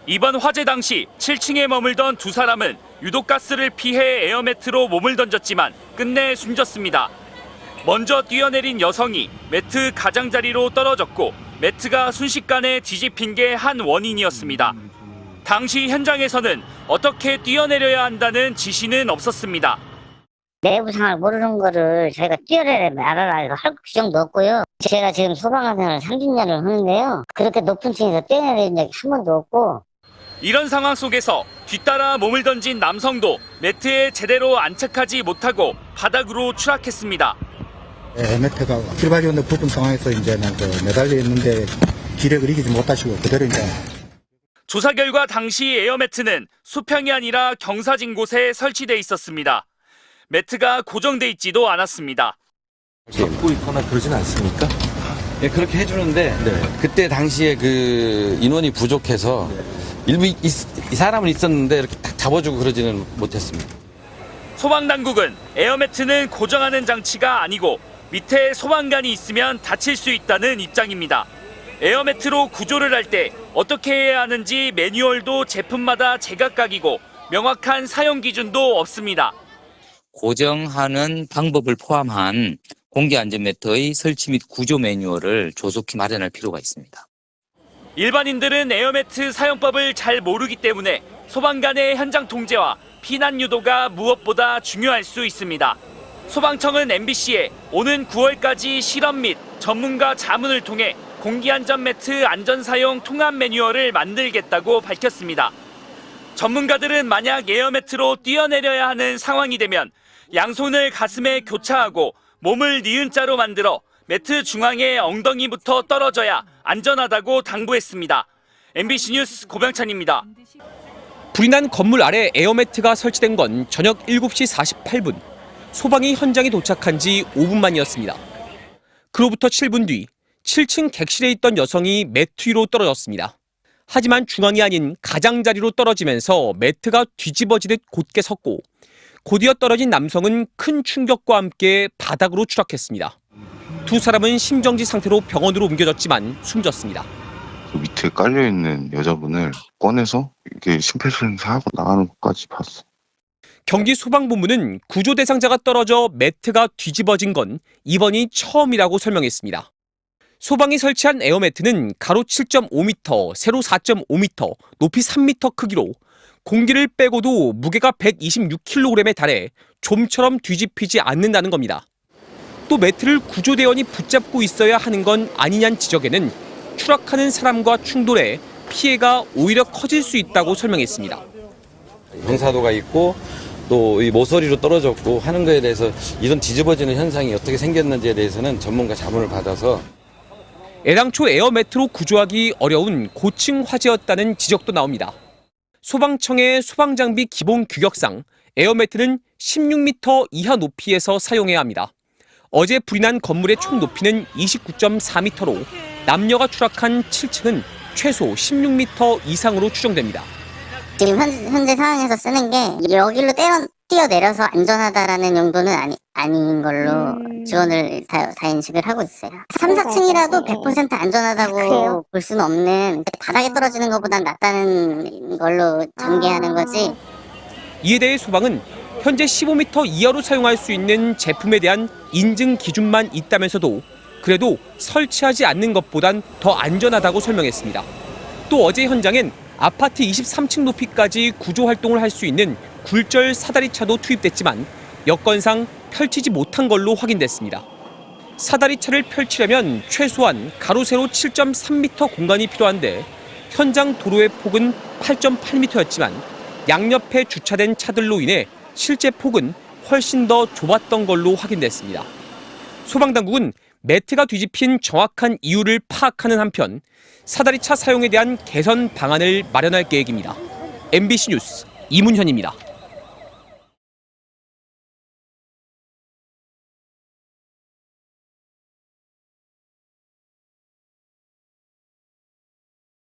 이번 화재 당시 7층에 머물던 두 사람은 유독가스를 피해 에어매트로 몸을 던졌지만 끝내 숨졌습니다. 먼저 뛰어내린 여성이 매트 가장자리로 떨어졌고 매트가 순식간에 뒤집힌 게 한 원인이었습니다. 당시 현장에서는 어떻게 뛰어내려야 한다는 지시는 없었습니다. 내부 상황을 모르는 거를 저희가 뛰어내려 말아라 할 규정도 없고요. 제가 지금 소방관생활을 30년을 하는데요. 그렇게 높은 층에서 뛰어내린 적이 한 번도 없고. 이런 상황 속에서 뒤따라 몸을 던진 남성도 매트에 제대로 안착하지 못하고 바닥으로 추락했습니다. 에어매트가 킬바지온의 부분 상황에서 이제는 매달려 있는데 기력을 이기지 못하시고 그대로 이제. 조사 결과 당시 에어매트는 수평이 아니라 경사진 곳에 설치돼 있었습니다. 매트가 고정돼 있지도 않았습니다. 잡고 있거나 그러진 않습니까? 네, 그렇게 해주는데 그때 당시에 그 인원이 부족해서 일부 이 사람은 있었는데 이렇게 딱 잡아주고 그러지는 못했습니다. 소방당국은 에어매트는 고정하는 장치가 아니고 밑에 소방관이 있으면 다칠 수 있다는 입장입니다. 에어매트로 구조를 할 때 어떻게 해야 하는지 매뉴얼도 제품마다 제각각이고 명확한 사용 기준도 없습니다. 고정하는 방법을 포함한 공기안전매트의 설치 및 구조 매뉴얼을 조속히 마련할 필요가 있습니다. 일반인들은 에어매트 사용법을 잘 모르기 때문에 소방관의 현장 통제와 피난 유도가 무엇보다 중요할 수 있습니다. 소방청은 MBC에 오는 9월까지 실험 및 전문가 자문을 통해 공기안전매트 안전사용 통합 매뉴얼을 만들겠다고 밝혔습니다. 전문가들은 만약 에어매트로 뛰어내려야 하는 상황이 되면 양손을 가슴에 교차하고 몸을 니은자로 만들어 매트 중앙에 엉덩이부터 떨어져야 안전하다고 당부했습니다. MBC 뉴스 고병찬입니다. 불이 난 건물 아래 에어매트가 설치된 건 저녁 7시 48분. 소방이 현장에 도착한 지 5분 만이었습니다. 그로부터 7분 뒤 7층 객실에 있던 여성이 매트 위로 떨어졌습니다. 하지만 중앙이 아닌 가장자리로 떨어지면서 매트가 뒤집어지듯 곧게 섰고 곧이어 떨어진 남성은 큰 충격과 함께 바닥으로 추락했습니다. 두 사람은 심정지 상태로 병원으로 옮겨졌지만 숨졌습니다. 그 밑에 깔려있는 여자분을 꺼내서 이렇게 심폐소생사하고 나가는 것까지 봤어. 경기 소방본부는 구조 대상자가 떨어져 매트가 뒤집어진 건 이번이 처음이라고 설명했습니다. 소방이 설치한 에어매트는 가로 7.5m, 세로 4.5m, 높이 3m 크기로 공기를 빼고도 무게가 126kg에 달해 좀처럼 뒤집히지 않는다는 겁니다. 또 매트를 구조대원이 붙잡고 있어야 하는 건 아니냐는 지적에는 추락하는 사람과 충돌해 피해가 오히려 커질 수 있다고 설명했습니다. 경사도가 있고 또 이 모서리로 떨어졌고 하는 거에 대해서 이런 뒤집어지는 현상이 어떻게 생겼는지에 대해서는 전문가 자문을 받아서 애당초 에어매트로 구조하기 어려운 고층 화재였다는 지적도 나옵니다. 소방청의 소방장비 기본 규격상 에어매트는 16m 이하 높이에서 사용해야 합니다. 어제 불이 난 건물의 총 높이는 29.4m로 남녀가 추락한 7층은 최소 16m 이상으로 추정됩니다. 지금 현재 상황에서 쓰는 게 여기로 뛰어내려서 안전하다라는 용도는 아닌 걸로 지원을 다 인식을 하고 있어요. 3, 4층이라도 100% 안전하다고 볼 수는 없는, 바닥에 떨어지는 것보단 낫다는 걸로 전개하는 거지. 이에 대해 소방은 현재 15m 이하로 사용할 수 있는 제품에 대한 인증 기준만 있다면서도 그래도 설치하지 않는 것보단 더 안전하다고 설명했습니다. 또 어제 현장엔 아파트 23층 높이까지 구조 활동을 할 수 있는 굴절 사다리차도 투입됐지만 여건상 펼치지 못한 걸로 확인됐습니다. 사다리차를 펼치려면 최소한 가로 세로 7.3m 공간이 필요한데 현장 도로의 폭은 8.8m였지만 양옆에 주차된 차들로 인해 실제 폭은 훨씬 더 좁았던 걸로 확인됐습니다. 소방당국은 매트가 뒤집힌 정확한 이유를 파악하는 한편 사다리차 사용에 대한 개선 방안을 마련할 계획입니다. MBC 뉴스 이문현입니다.